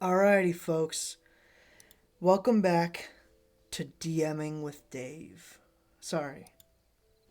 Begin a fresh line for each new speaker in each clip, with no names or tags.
Alrighty, folks. Welcome back to DMing with Dave. Sorry,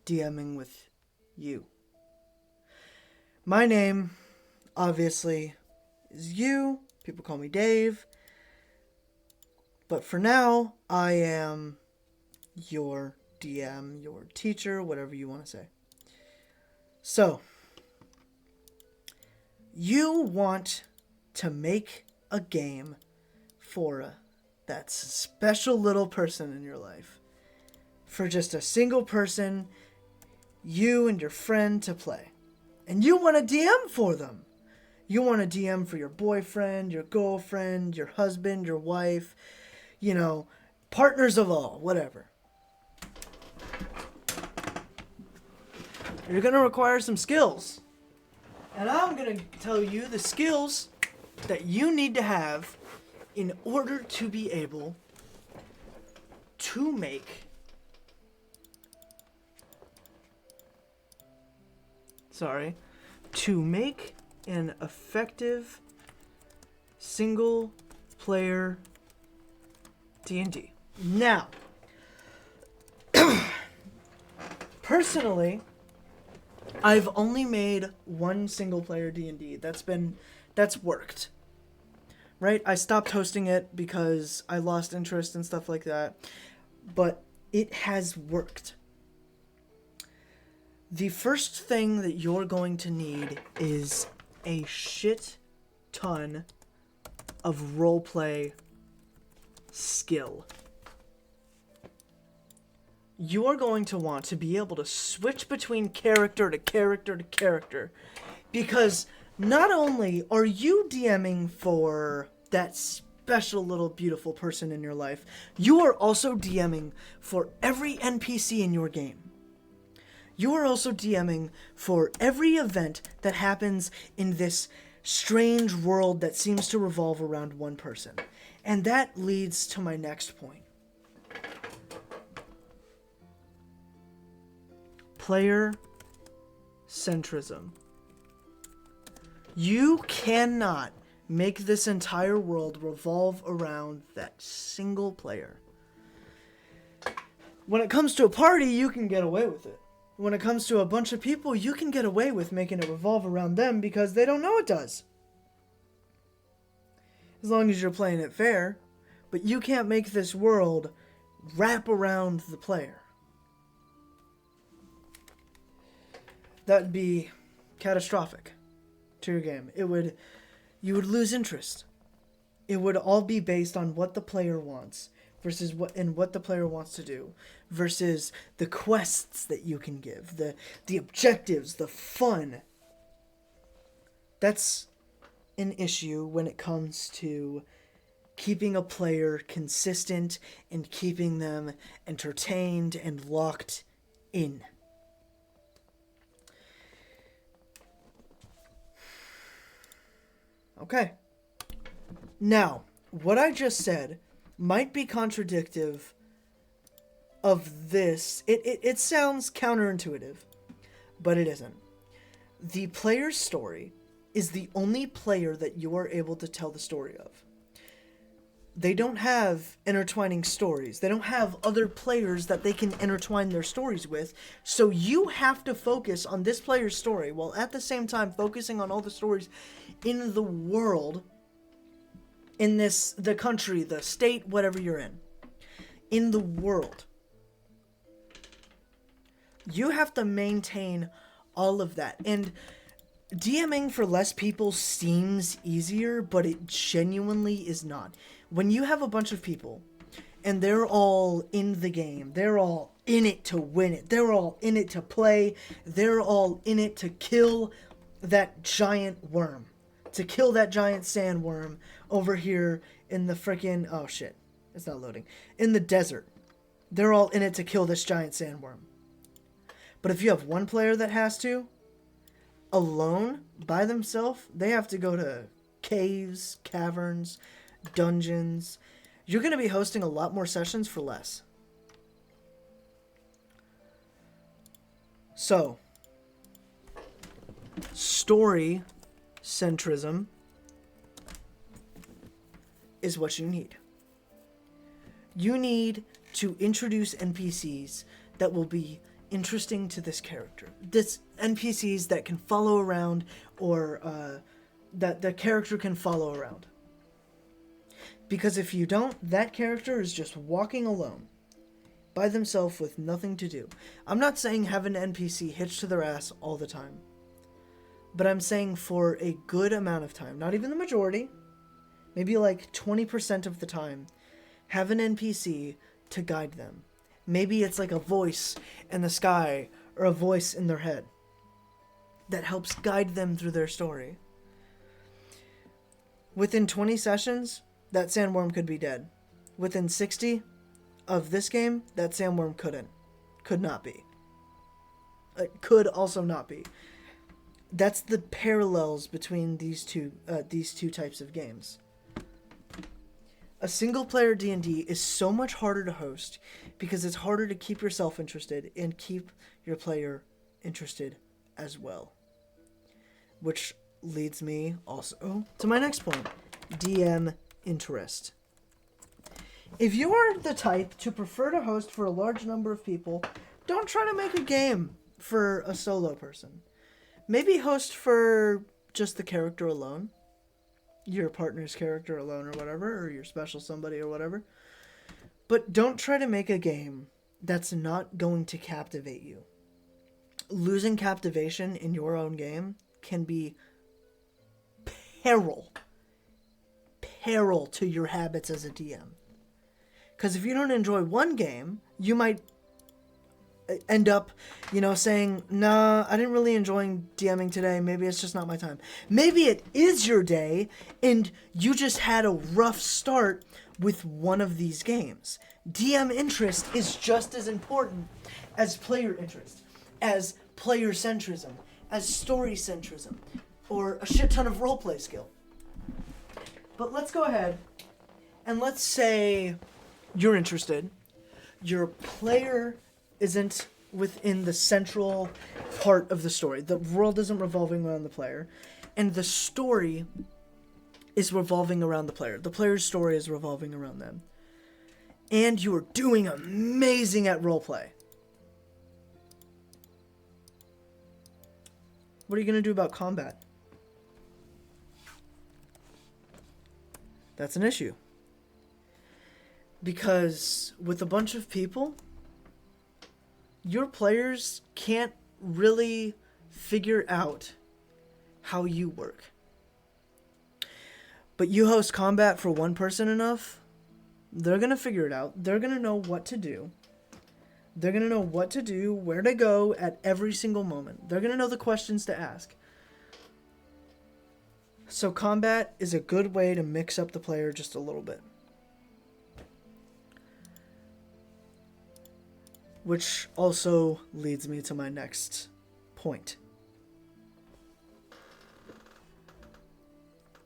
DMing with you. My name, obviously, is you. People call me Dave. But for now, I am your DM, your teacher, whatever you want to say. So, you want to make a game for that special little person in your life. For just a single person, you and your friend to play. And you want a DM for them. You want a DM for your boyfriend, your girlfriend, your husband, your wife, partners of all, whatever. You're going to require some skills. And I'm going to tell you the skills that you need to have in order to be able to make an effective single player D&D. Now, personally, I've only made one single player D&D. That's worked. Right? I stopped hosting it because I lost interest and stuff like that. But it has worked. The first thing that you're going to need is a shit ton of roleplay skill. You are going to want to be able to switch between character to character to character, because not only are you DMing for that special little beautiful person in your life, you are also DMing for every NPC in your game. You are also DMing for every event that happens in this strange world that seems to revolve around one person. And that leads to my next point. Player centrism. You cannot make this entire world revolve around that single player. When it comes to a party, you can get away with it. When it comes to a bunch of people, you can get away with making it revolve around them because they don't know it does. As long as you're playing it fair. But you can't make this world wrap around the player. That'd be catastrophic to your game. You would lose interest. It would all be based on what the player wants versus what the player wants to do versus the quests that you can give, the objectives, the fun. That's an issue when it comes to keeping a player consistent and keeping them entertained and locked in. Okay. Now, what I just said might be contradictive of this. It sounds counterintuitive, but it isn't. The player's story is the only player that you are able to tell the story of. They don't have intertwining stories. They don't have other players that they can intertwine their stories with. So you have to focus on this player's story while at the same time focusing on all the stories in the world, in the country, the state, whatever you're in the world. You have to maintain all of that. And DMing for less people seems easier, but it genuinely is not. When you have a bunch of people and they're all in the game, they're all in it to win it, they're all in it to play, they're all in it to kill that giant worm, to kill that giant sandworm over here in the freaking, oh shit, it's not loading, in the desert. They're all in it to kill this giant sandworm. But if you have one player that has to, alone, by themselves, they have to go to caves, caverns, dungeons. You're going to be hosting a lot more sessions for less. So, story centrism is what you need. You need to introduce NPCs that will be interesting to this character. This NPCs that can follow around, or that the character can follow around. Because if you don't, that character is just walking alone, by themselves with nothing to do. I'm not saying have an NPC hitched to their ass all the time. But I'm saying for a good amount of time, not even the majority, maybe like 20% of the time, have an NPC to guide them. Maybe it's like a voice in the sky or a voice in their head that helps guide them through their story. Within 20 sessions, that sandworm could be dead. Within 60 of this game, that sandworm could not be. It could also not be. That's the parallels between these two types of games. A single player D&D is so much harder to host because it's harder to keep yourself interested and keep your player interested as well. Which leads me also to my next point, DM interest. If you are the type to prefer to host for a large number of people, don't try to make a game for a solo person. Maybe host for just the character alone. Your partner's character alone or whatever, or your special somebody or whatever. But don't try to make a game that's not going to captivate you. Losing captivation in your own game can be peril to your habits as a DM. Because if you don't enjoy one game, you might end up, saying, nah, I didn't really enjoy DMing today. Maybe it's just not my time. Maybe it is your day, and you just had a rough start with one of these games. DM interest is just as important as player interest, as player centrism, as story centrism, or a shit ton of roleplay skill. But let's go ahead, and let's say you're interested. Your player isn't within the central part of the story. The world isn't revolving around the player, and the story is revolving around the player. The player's story is revolving around them. And you are doing amazing at roleplay. What are you going to do about combat? That's an issue. Because with a bunch of people, your players can't really figure out how you work. But you host combat for one person enough, they're going to figure it out. They're going to know what to do. They're going to know what to do, where to go at every single moment. They're going to know the questions to ask. So combat is a good way to mix up the player just a little bit. Which also leads me to my next point.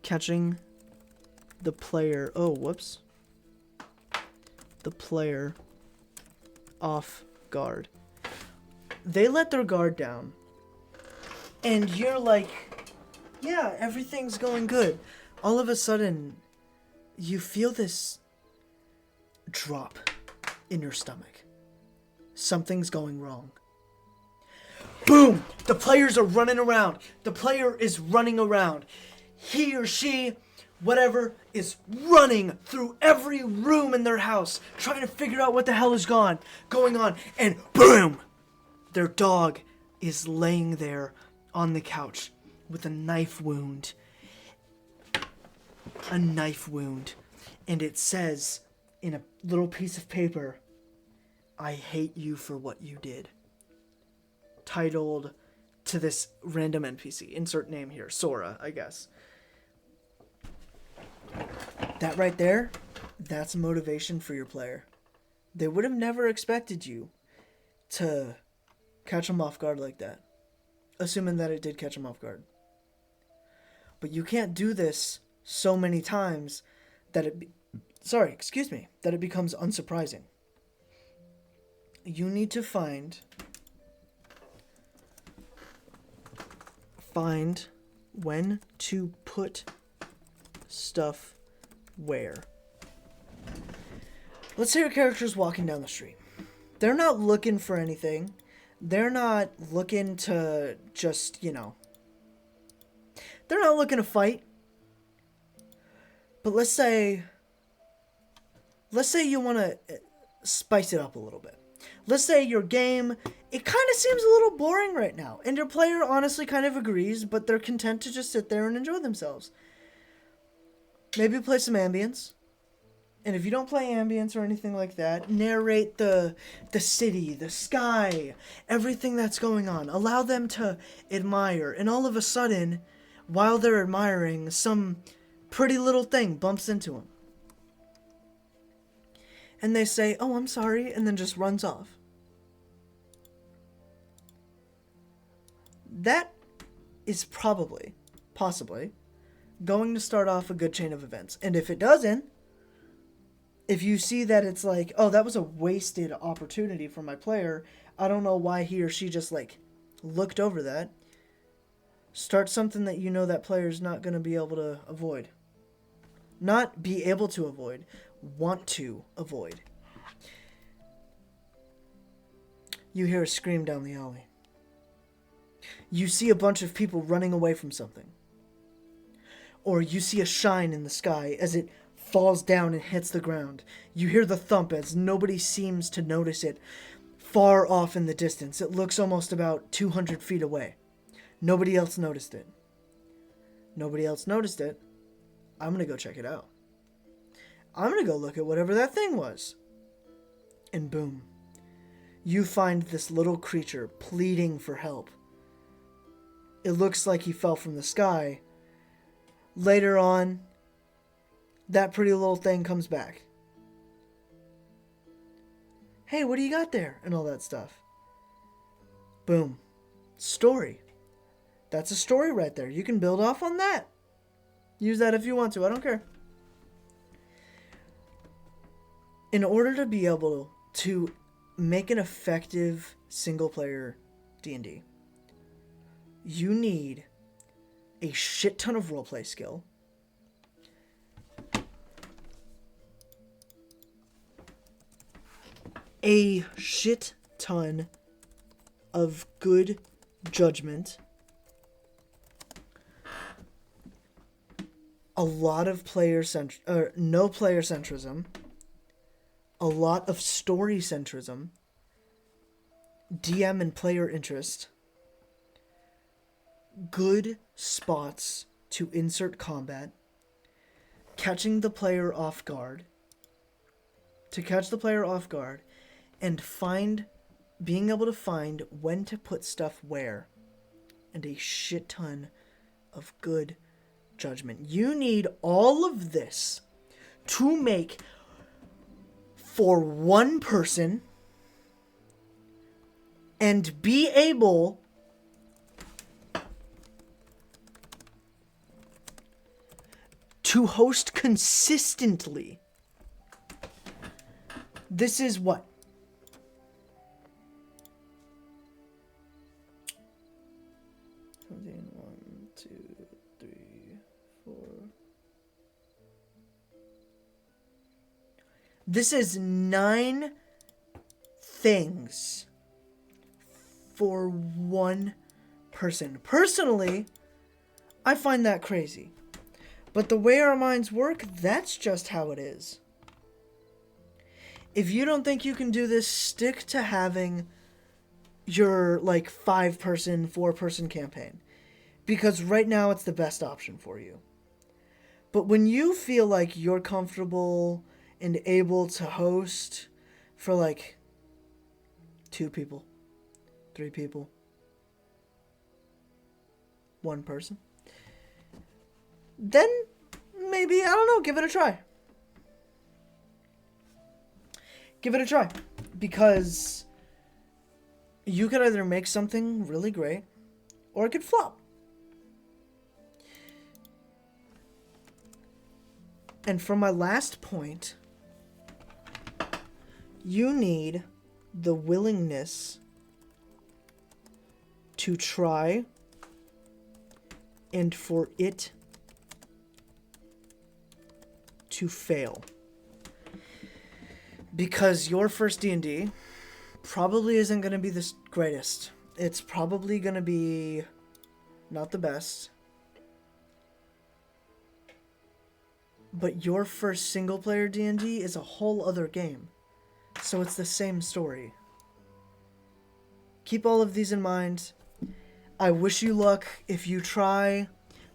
Catching the player... the player off guard. They let their guard down. And you're like, yeah, everything's going good. All of a sudden, you feel this drop in your stomach. Something's going wrong. Boom! The players are running around. The player is running around. He or she, whatever, is running through every room in their house, trying to figure out what the hell is going on. And boom! Their dog is laying there on the couch with a knife wound. A knife wound. And it says in a little piece of paper, I hate you for what you did. Titled to this random NPC. Insert name here. Sora, I guess. That right there, that's motivation for your player. They would have never expected you to catch them off guard like that. Assuming that it did catch them off guard. But you can't do this so many times that it becomes unsurprising. You need to find when to put stuff where. Let's say your character's walking down the street. They're not looking for anything. They're not looking to just, they're not looking to fight. But let's say you want to spice it up a little bit. Let's say your game, it kind of seems a little boring right now. And your player honestly kind of agrees, but they're content to just sit there and enjoy themselves. Maybe play some ambience. And if you don't play ambience or anything like that, narrate the city, the sky, everything that's going on. Allow them to admire. And all of a sudden, while they're admiring, some pretty little thing bumps into them. And they say, "Oh, I'm sorry," and then just runs off. That is possibly, going to start off a good chain of events. And if it doesn't, if you see that it's like, "Oh, that was a wasted opportunity for my player. I don't know why he or she just looked over that." Start something that you know that player's not going to be able to avoid. Not be able to avoid, want to avoid. You hear a scream down the alley. You see a bunch of people running away from something. Or you see a shine in the sky as it falls down and hits the ground. You hear the thump as nobody seems to notice it far off in the distance. It looks almost about 200 feet away. Nobody else noticed it. Nobody else noticed it. I'm going to go check it out. I'm going to go look at whatever that thing was. And boom. You find this little creature pleading for help. It looks like he fell from the sky. Later on, that pretty little thing comes back. "Hey, what do you got there?" And all that stuff. Boom. Story. That's a story right there. You can build off on that. Use that if you want to. I don't care. In order to be able to make an effective single-player D&D, you need a shit ton of roleplay skill, a shit ton of good judgment, a lot of no player centrism, a lot of story centrism, DM and player interest, good spots to insert combat, catching the player off guard, and being able to find when to put stuff where, and a shit ton of good judgment. You need all of this to make, for one person, and be able to host consistently. This is what? One, two, three, four. This is 9 things for one person. Personally, I find that crazy. But the way our minds work, that's just how it is. If you don't think you can do this, stick to having your 5-person, 4-person campaign. Because right now it's the best option for you. But when you feel like you're comfortable and able to host for 2 people, 3 people, 1 person, then maybe, I don't know, give it a try. Give it a try. Because you could either make something really great, or it could flop. And for my last point, you need the willingness to try and for it to fail. because your first D&D probably isn't going to be the greatest. It's probably going to be not the best. But your first single player D&D is a whole other game. So it's the same story. Keep all of these in mind. I wish you luck if you try.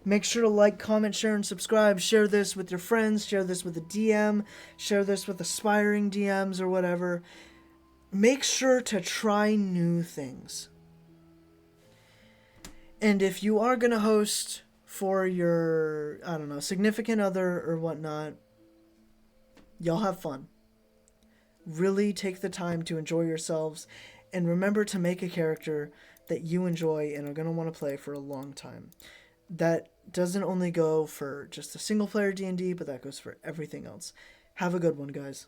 Make sure to like, comment, share, and subscribe. Share this with your friends. Share this with a DM. Share this with aspiring DMs or whatever. Make sure to try new things. And if you are going to host for your, I don't know, significant other or whatnot, y'all have fun. Really take the time to enjoy yourselves. And remember to make a character that you enjoy and are going to want to play for a long time. That doesn't only go for just a single player D&D, but that goes for everything else. Have a good one, guys.